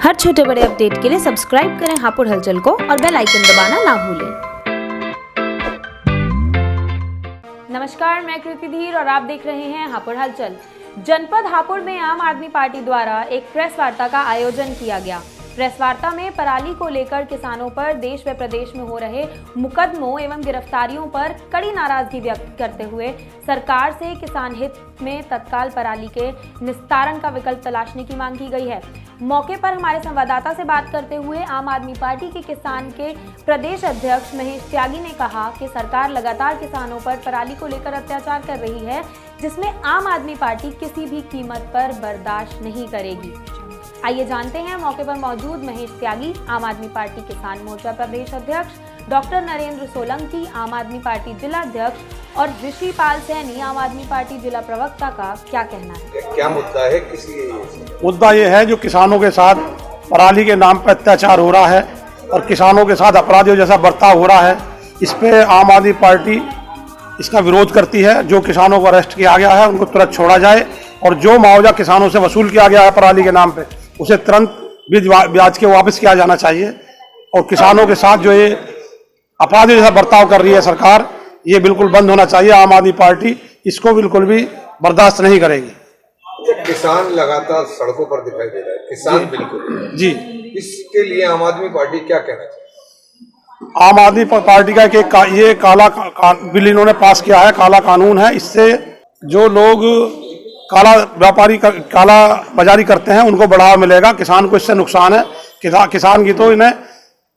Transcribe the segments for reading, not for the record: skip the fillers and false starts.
हर छोटे बड़े अपडेट के लिए सब्सक्राइब करें हापुड़ हलचल को और बेल आइकन दबाना ना भूलें। नमस्कार, मैं कृति धीर और आप देख रहे हैं हापुड़ हलचल। जनपद हापुड़ में आम आदमी पार्टी द्वारा एक प्रेस वार्ता का आयोजन किया गया। प्रेस वार्ता में पराली को लेकर किसानों पर देश व प्रदेश में हो रहे मुकदमों एवं गिरफ्तारियों पर कड़ी नाराजगी व्यक्त करते हुए सरकार से किसान हित में तत्काल पराली के निस्तारण का विकल्प तलाशने की मांग की गई है। मौके पर हमारे संवाददाता से बात करते हुए आम आदमी पार्टी के किसान के प्रदेश अध्यक्ष महेश त्यागी ने कहा कि सरकार लगातार किसानों पर पराली को लेकर अत्याचार कर रही है, जिसमें आम आदमी पार्टी किसी भी कीमत पर बर्दाश्त नहीं करेगी। आइए जानते हैं मौके पर मौजूद महेश त्यागी, आम आदमी पार्टी किसान मोर्चा प्रदेश अध्यक्ष, डॉक्टर नरेंद्र सोलंकी, आम आदमी पार्टी जिला अध्यक्ष और ऋषि पाल सैनी, आम आदमी पार्टी जिला प्रवक्ता का क्या कहना है। क्या मुद्दा है? मुद्दा ये है जो किसानों के साथ पराली के नाम पर अत्याचार हो रहा है और किसानों के साथ अपराधियों जैसा बर्ताव हो रहा है। इस पे आम आदमी पार्टी इसका विरोध करती है। जो किसानों को अरेस्ट किया गया है उनको तुरंत छोड़ा जाए और जो मुआवजा किसानों से वसूल किया गया है पराली के नाम पे उसे तुरंत ब्याज के वापस किया जाना चाहिए। और किसानों के साथ जो ये अपराधी जैसा बर्ताव कर रही है सरकार, ये बिल्कुल बंद होना चाहिए। आम आदमी पार्टी इसको बिल्कुल भी बर्दाश्त नहीं करेगी। किसान लगातार सड़कों पर दिखाई दे रहा है, किसान बिल्कुल जी, इसके लिए आम आदमी पार्टी क्या कहना चाहिए? आम आदमी पार्टी का ये काला बिल इन्होंने पास किया है, काला कानून है। इससे जो लोग काला व्यापारी काला बाजारी करते हैं उनको बढ़ावा मिलेगा। किसान को इससे नुकसान है। किसान की तो इन्हें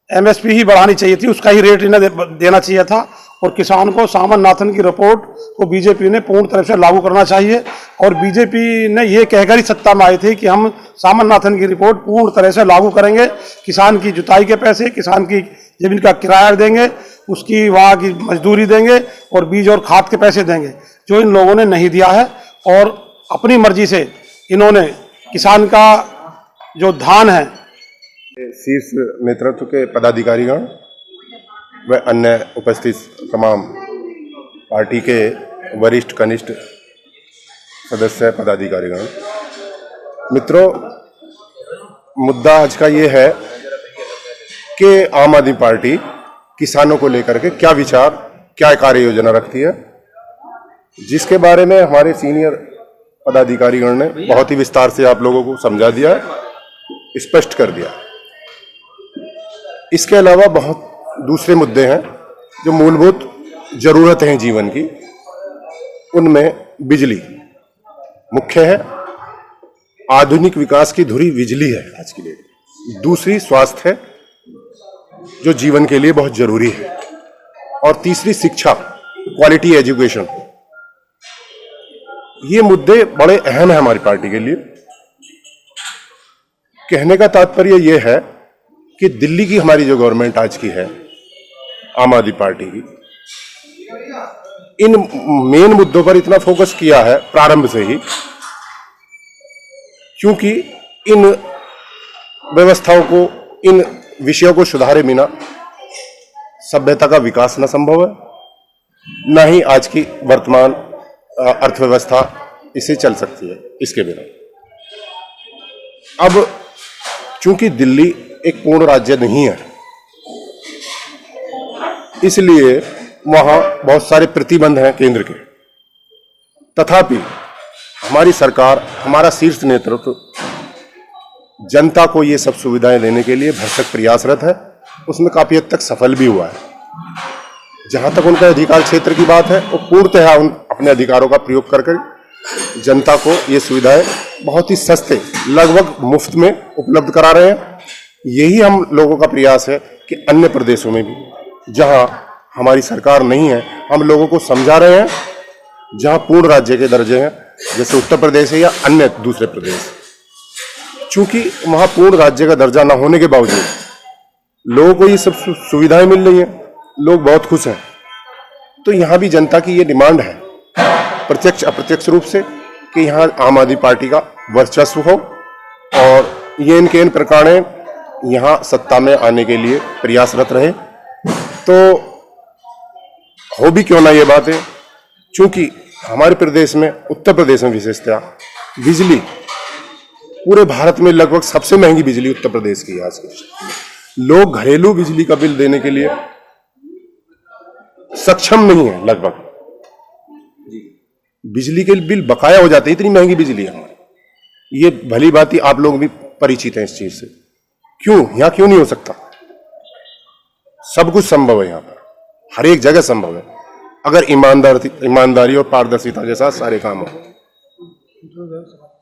एमएसपी ही बढ़ानी चाहिए थी, उसका ही रेट इन्हें देना चाहिए था। और किसान को सामंतनाथन की रिपोर्ट को बीजेपी ने पूर्ण तरह से लागू करना चाहिए। और बीजेपी ने ये कहकर ही सत्ता में आई थी कि हम सामंतनाथन की रिपोर्ट पूर्ण तरह से लागू करेंगे। किसान की जुताई के पैसे, किसान की जमीन का किराया देंगे, उसकी वहाँ की मजदूरी देंगे और बीज और खाद के पैसे देंगे, जो इन लोगों ने नहीं दिया है। और अपनी मर्जी से इन्होंने किसान का जो धान है, शीर्ष नेतृत्व के पदाधिकारीगण व अन्य उपस्थित तमाम पार्टी के वरिष्ठ कनिष्ठ सदस्य पदाधिकारीगण, मित्रों, मुद्दा आज का ये है कि आम आदमी पार्टी किसानों को लेकर के क्या विचार, क्या कार्य योजना रखती है, जिसके बारे में हमारे सीनियर पदाधिकारीगण ने बहुत ही विस्तार से आप लोगों को समझा दिया है, स्पष्ट कर दिया। इसके अलावा बहुत दूसरे मुद्दे हैं जो मूलभूत जरूरत हैं जीवन की, उनमें बिजली मुख्य है। आधुनिक विकास की धुरी बिजली है आज के लिए। दूसरी स्वास्थ्य है जो जीवन के लिए बहुत जरूरी है। और तीसरी शिक्षा, क्वालिटी एजुकेशन। ये मुद्दे बड़े अहम हैं हमारी पार्टी के लिए। कहने का तात्पर्य यह है कि दिल्ली की हमारी जो गवर्नमेंट आज की है, आम आदमी पार्टी की, इन मेन मुद्दों पर इतना फोकस किया है प्रारंभ से ही, क्योंकि इन व्यवस्थाओं को, इन विषयों को सुधारे बिना सभ्यता का विकास न संभव है, न ही आज की वर्तमान अर्थव्यवस्था इसे चल सकती है इसके बिना। अब चूंकि दिल्ली एक पूर्ण राज्य नहीं है, इसलिए वहां बहुत सारे प्रतिबंध हैं केंद्र के। तथापि हमारी सरकार, हमारा शीर्ष नेतृत्व जनता को ये सब सुविधाएं देने के लिए भरसक प्रयासरत है। उसमें काफी हद तक सफल भी हुआ है। जहां तक उनका अधिकार क्षेत्र की बात है, वो पूर्णतः उन अपने अधिकारों का प्रयोग करके जनता को ये सुविधाएं बहुत ही सस्ते, लगभग मुफ्त में उपलब्ध करा रहे हैं। यही हम लोगों का प्रयास है कि अन्य प्रदेशों में भी, जहां हमारी सरकार नहीं है, हम लोगों को समझा रहे हैं। जहां पूर्ण राज्य के दर्जे हैं, जैसे उत्तर प्रदेश है या अन्य दूसरे प्रदेश, चूंकि वहां पूर्ण राज्य का दर्जा न होने के बावजूद लोगों को ये सब सुविधाएं मिल रही हैं, लोग बहुत खुश हैं। तो यहां भी जनता की ये डिमांड है, प्रत्यक्ष अप्रत्यक्ष रूप से, कि यहां आम आदमी पार्टी का वर्चस्व हो और ये इनके इन प्रकार यहां सत्ता में आने के लिए प्रयासरत रहे। तो हो भी क्यों ना ये बात है, चूंकि हमारे प्रदेश में, उत्तर प्रदेश में विशेषतः बिजली पूरे भारत में लगभग सबसे महंगी बिजली उत्तर प्रदेश की है आज की। लोग घरेलू बिजली का बिल देने के लिए सक्षम नहीं है। लगभग बिजली के बिल बकाया हो जाते हैं, इतनी महंगी बिजली है हमारी। ये भली बात ही आप लोग भी परिचित हैं इस चीज से। क्यों यहां क्यों नहीं हो सकता? सब कुछ संभव है यहां पर, हर एक जगह संभव है अगर ईमानदारी और पारदर्शिता के साथ सारे काम हो।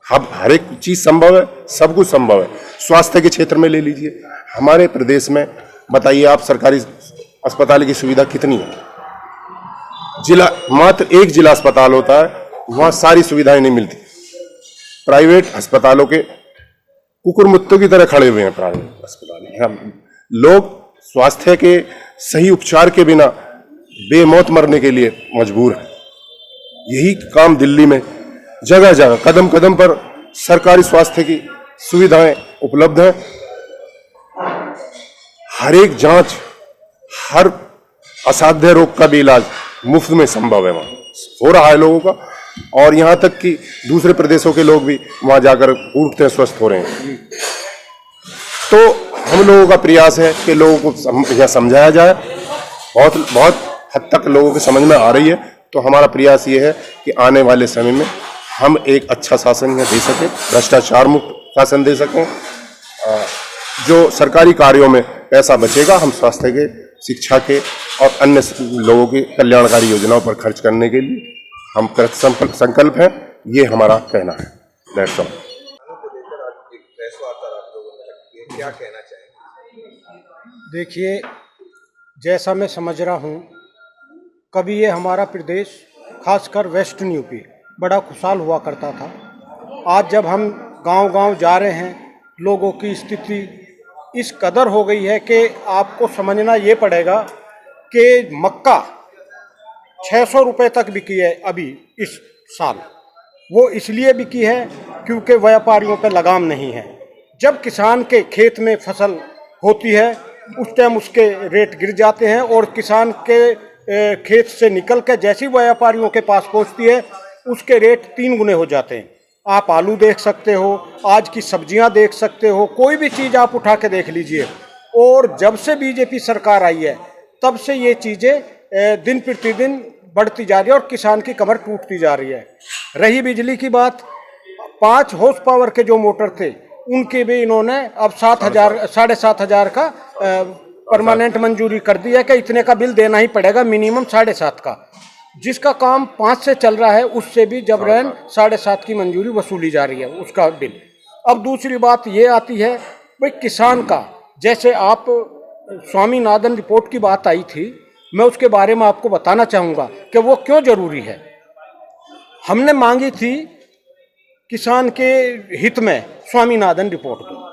अब हर एक चीज संभव है, सब कुछ संभव है। स्वास्थ्य के क्षेत्र में ले लीजिए, हमारे प्रदेश में बताइए आप, सरकारी अस्पताल की सुविधा कितनी है? मात्र एक जिला अस्पताल होता है, वहां सारी सुविधाएं नहीं मिलती। प्राइवेट अस्पतालों के कुकुर मुत्तों की तरह खड़े हुए हैं प्राइवेट अस्पताल। लोग स्वास्थ्य के सही उपचार के बिना बेमौत मरने के लिए मजबूर है। यही काम दिल्ली में जगह जगह कदम कदम पर सरकारी स्वास्थ्य की सुविधाएं उपलब्ध हैं। हर एक जांच, हर असाध्य रोग का भी इलाज मुफ्त में संभव है, वहां हो रहा है लोगों का। और यहां तक कि दूसरे प्रदेशों के लोग भी वहां जाकर उठते हैं, स्वस्थ हो रहे हैं। तो हम लोगों का प्रयास है कि लोगों को यह समझाया जाए। बहुत हद तक लोगों के समझ में आ रही है। तो हमारा प्रयास ये है कि आने वाले समय में हम एक अच्छा शासन दे सकें, भ्रष्टाचार मुक्त शासन दे सकें। जो सरकारी कार्यों में पैसा बचेगा हम स्वास्थ्य के, शिक्षा के और अन्य लोगों की कल्याणकारी योजनाओं पर खर्च करने के लिए हम कृत संकल्प हैं। ये हमारा कहना है। That's all. क्या कहना चाहेंगे? देखिए, जैसा मैं समझ रहा हूँ, कभी ये हमारा प्रदेश खासकर वेस्टर्न यूपी बड़ा खुशहाल हुआ करता था। आज जब हम गांव-गांव जा रहे हैं, लोगों की स्थिति इस कदर हो गई है कि आपको समझना ये पड़ेगा कि मक्का 600 रुपये तक बिकी है अभी इस साल। वो इसलिए बिकी है क्योंकि व्यापारियों पे लगाम नहीं है। जब किसान के खेत में फसल होती है उस टाइम उसके रेट गिर जाते हैं और किसान के खेत से निकल के जैसी व्यापारियों के पास पहुंचती है उसके रेट 3 गुने हो जाते हैं। आप आलू देख सकते हो, आज की सब्जियां देख सकते हो, कोई भी चीज़ आप उठा के देख लीजिए। और जब से बीजेपी सरकार आई है तब से ये चीज़ें दिन प्रतिदिन बढ़ती जा रही है और किसान की कमर टूटती जा रही है। रही बिजली की बात, 5 हॉर्स पावर के जो मोटर थे उनके भी इन्होंने अब 7,500 का परमानेंट मंजूरी कर दी है कि इतने का बिल देना ही पड़ेगा, मिनिमम 7.5 का। जिसका काम 5 से चल रहा है उससे भी जबरन 7.5 की मंजूरी वसूली जा रही है उसका बिल। अब दूसरी बात ये आती है भाई किसान का, जैसे आप स्वामीनाथन रिपोर्ट की बात आई थी, मैं उसके बारे में आपको बताना चाहूँगा कि वो क्यों ज़रूरी है। हमने मांगी थी किसान के हित में स्वामीनाथन रिपोर्ट को।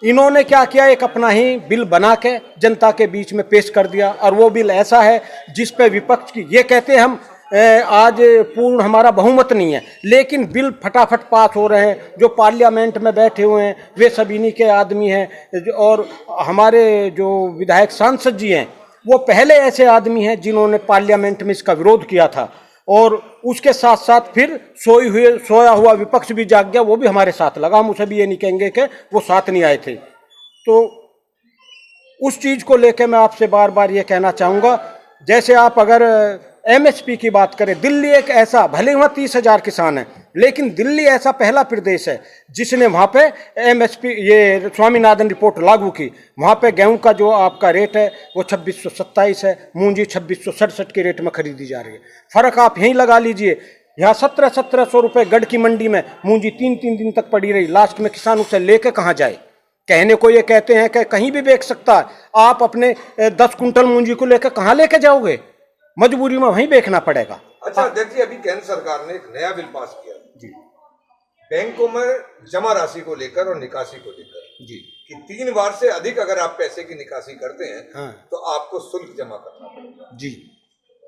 इन्होंने क्या किया, एक अपना ही बिल बना के जनता के बीच में पेश कर दिया और वो बिल ऐसा है जिस पे विपक्ष की ये कहते हैं हम आज पूर्ण हमारा बहुमत नहीं है, लेकिन बिल फटाफट पास हो रहे हैं। जो पार्लियामेंट में बैठे हुए हैं वे सब इन्हीं के आदमी हैं और हमारे जो विधायक सांसद जी हैं वो पहले ऐसे आदमी हैं जिन्होंने पार्लियामेंट में इसका विरोध किया था। और उसके साथ साथ फिर सोया हुआ विपक्ष भी जाग गया, वो भी हमारे साथ लगा। हम उसे भी ये नहीं कहेंगे कि वो साथ नहीं आए थे। तो उस चीज़ को लेकर मैं आपसे बार बार ये कहना चाहूँगा, जैसे आप अगर एमएसपी की बात करें, दिल्ली एक ऐसा, भले वहाँ 30,000 किसान हैं, लेकिन दिल्ली ऐसा पहला प्रदेश है जिसने वहाँ पे एमएसपी ये स्वामीनाथन रिपोर्ट लागू की। वहाँ पे गेहूं का जो आपका रेट है वो 2627 है, मूंजी 2667 के रेट में खरीदी जा रही है। फ़र्क आप यहीं लगा लीजिए, यहाँ 1700 रुपये गढ़ की मंडी में मूंजी 3 दिन तक पड़ी रही। लास्ट में किसान उसे लेके कहाँ जाए? कहने को ये कहते हैं कि कहीं भी बेच सकता है, आप अपने 10 कुंटल मूंजी को लेकर कहाँ लेके जाओगे? मजबूरी में वहीं बेचना पड़ेगा। अच्छा अध्यक्ष जी, अभी केंद्र सरकार ने एक नया बिल पास किया जी, बैंकों में जमा राशि को लेकर और निकासी को लेकर जी, कि 3 बार से अधिक अगर आप पैसे की निकासी करते हैं तो आपको शुल्क जमा करना पड़ेगा जी।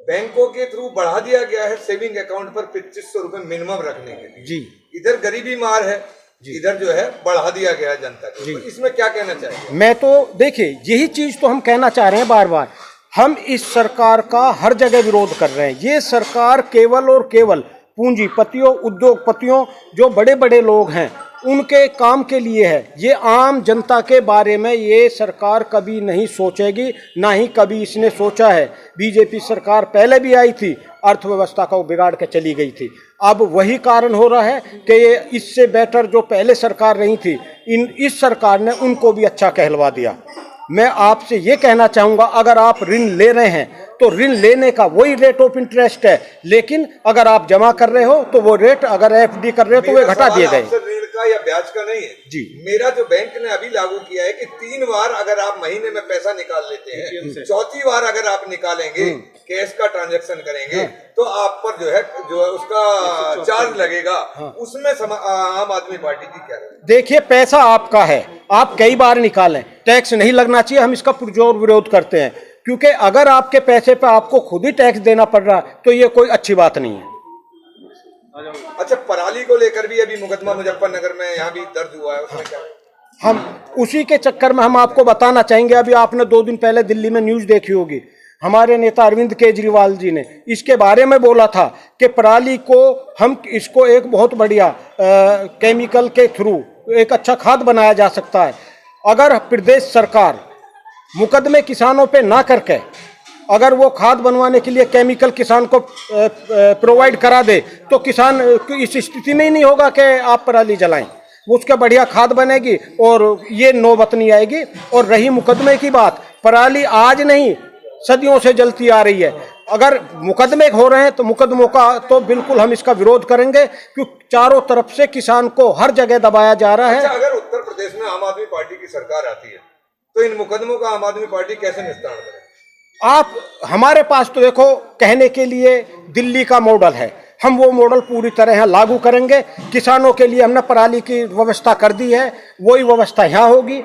बैंकों के थ्रू बढ़ा दिया गया है सेविंग अकाउंट पर 2500 रुपए मिनिमम रखने के लिए जी। इधर गरीबी मार है, इधर जो है बढ़ा दिया गया है जनता को। तो इसमें क्या कहना चाहिए? मैं तो देखिए यही चीज तो हम कहना चाह रहे हैं बार बार, हम इस सरकार का हर जगह विरोध कर रहे हैं। ये सरकार केवल और केवल पूंजीपतियों, उद्योगपतियों, जो बड़े बड़े लोग हैं उनके काम के लिए है। ये आम जनता के बारे में ये सरकार कभी नहीं सोचेगी, ना ही कभी इसने सोचा है। बीजेपी सरकार पहले भी आई थी, अर्थव्यवस्था को बिगाड़ के चली गई थी। अब वही कारण हो रहा है कि ये इससे बेटर जो पहले सरकार रही थी, इस सरकार ने उनको भी अच्छा कहलवा दिया। मैं आपसे ये कहना चाहूँगा, अगर आप ऋण ले रहे हैं तो ऋण लेने का वही रेट ऑफ इंटरेस्ट है, लेकिन अगर आप जमा कर रहे हो तो वो रेट, अगर एफडी कर रहे हो तो वे घटा दिए गए। ऋण का या ब्याज का नहीं है जी, मेरा जो बैंक ने अभी लागू किया है कि 3 बार अगर आप महीने में पैसा निकाल लेते हैं, चौथी बार अगर आप निकालेंगे, कैश का ट्रांजैक्शन करेंगे, तो आप पर जो है उसका चार्ज लगेगा। उसमें आम आदमी पार्टी की क्या है? देखिए, पैसा आपका है, आप कई बार निकालें, टैक्स नहीं लगना चाहिए। हम इसका पुरजोर विरोध करते हैं, क्योंकि अगर आपके पैसे पे आपको खुद ही टैक्स देना पड़ रहा है तो ये कोई अच्छी बात नहीं है। अच्छा, पराली को लेकर भी अभी मुकदमा मुजफ्फरनगर में यहाँ भी दर्ज हुआ है, उसमें क्या? हम उसी के चक्कर में हम आपको बताना चाहेंगे, अभी आपने 2 दिन पहले दिल्ली में न्यूज़ देखी होगी, हमारे नेता अरविंद केजरीवाल जी ने इसके बारे में बोला था कि पराली को हम इसको एक बहुत बढ़िया केमिकल के थ्रू एक अच्छा खाद बनाया जा सकता है। अगर प्रदेश सरकार मुकदमे किसानों पे ना करके अगर वो खाद बनवाने के लिए केमिकल किसान को प्रोवाइड करा दे तो किसान इस स्थिति में ही नहीं होगा कि आप पराली जलाएं। उसका बढ़िया खाद बनेगी और ये नौबत नहीं आएगी। और रही मुकदमे की बात, पराली आज नहीं सदियों से जलती आ रही है। अगर मुकदमे हो रहे हैं तो मुकदमों का तो बिल्कुल हम इसका विरोध करेंगे, क्योंकि चारों तरफ से किसान को हर जगह दबाया जा रहा है। अच्छा, अगर उत्तर प्रदेश में आम आदमी पार्टी की सरकार आती है तो इन मुकदमों का आम आदमी पार्टी कैसे निस्तारण करे? आप हमारे पास तो देखो कहने के लिए दिल्ली का मॉडल है, हम वो मॉडल पूरी तरह यहाँ लागू करेंगे। किसानों के लिए हमने पराली की व्यवस्था कर दी है, वही व्यवस्था यहाँ होगी।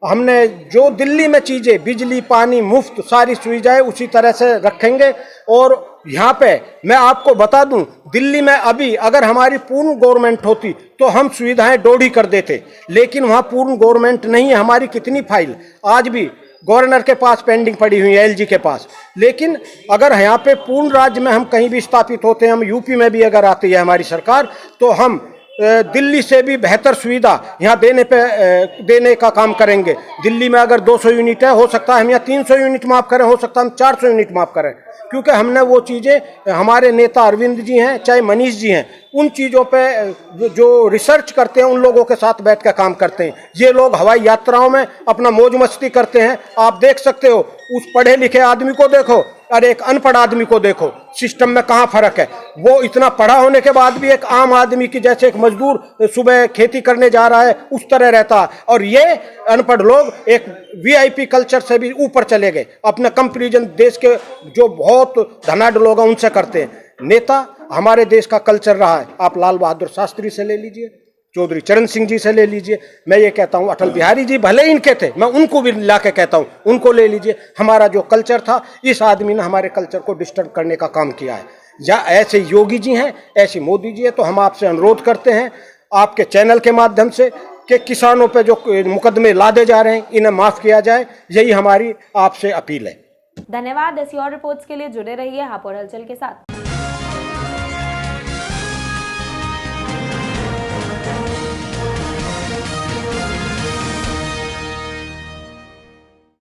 हमने जो दिल्ली में चीज़ें, बिजली पानी मुफ्त सारी सुविधाएं उसी तरह से रखेंगे। और यहाँ पे मैं आपको बता दूं, दिल्ली में अभी अगर हमारी पूर्ण गवर्नमेंट होती तो हम सुविधाएं डोढ़ी कर देते, लेकिन वहाँ पूर्ण गवर्नमेंट नहीं है। हमारी कितनी फाइल आज भी गवर्नर के पास पेंडिंग पड़ी हुई है, एलजी के पास। लेकिन अगर यहाँ पे पूर्ण राज्य में हम कहीं भी स्थापित होते हैं, हम यूपी में भी अगर आती है हमारी सरकार, तो हम दिल्ली से भी बेहतर सुविधा यहाँ देने का काम करेंगे। दिल्ली में अगर 200 यूनिट है, हो सकता है हम यहाँ 300 यूनिट माफ़ करें, हो सकता है हम 400 यूनिट माफ़ करें, क्योंकि हमने वो चीज़ें, हमारे नेता अरविंद जी हैं चाहे मनीष जी हैं, उन चीज़ों पे जो रिसर्च करते हैं उन लोगों के साथ बैठ कर काम करते हैं। ये लोग हवाई यात्राओं में अपना मौज मस्ती करते हैं। आप देख सकते हो, उस पढ़े लिखे आदमी को देखो और एक अनपढ़ आदमी को देखो, सिस्टम में कहाँ फर्क है। वो इतना पढ़ा होने के बाद भी एक आम आदमी की जैसे एक मजदूर सुबह खेती करने जा रहा है उस तरह रहता है, और ये अनपढ़ लोग एक वीआईपी कल्चर से भी ऊपर चले गए। अपना कंपैरिजन देश के जो बहुत धनाढ़ लोग हैं उनसे करते हैं। नेता हमारे देश का कल्चर रहा है, आप लाल बहादुर शास्त्री से ले लीजिए, चौधरी चरण सिंह जी से ले लीजिए, मैं ये कहता हूँ अटल बिहारी जी भले ही इनके थे, मैं उनको भी ला के कहता हूँ, उनको ले लीजिए। हमारा जो कल्चर था, इस आदमी ने हमारे कल्चर को डिस्टर्ब करने का काम किया है। या ऐसे योगी जी हैं, ऐसे मोदी जी हैं, तो हम आपसे अनुरोध करते हैं आपके चैनल के माध्यम से कि किसानों पे जो मुकदमे लादे जा रहे हैं इन्हें माफ़ किया जाए, यही हमारी आपसे अपील है। धन्यवाद। ऐसी और रिपोर्ट्स के लिए जुड़े रहिए हापुड़ हलचल के साथ।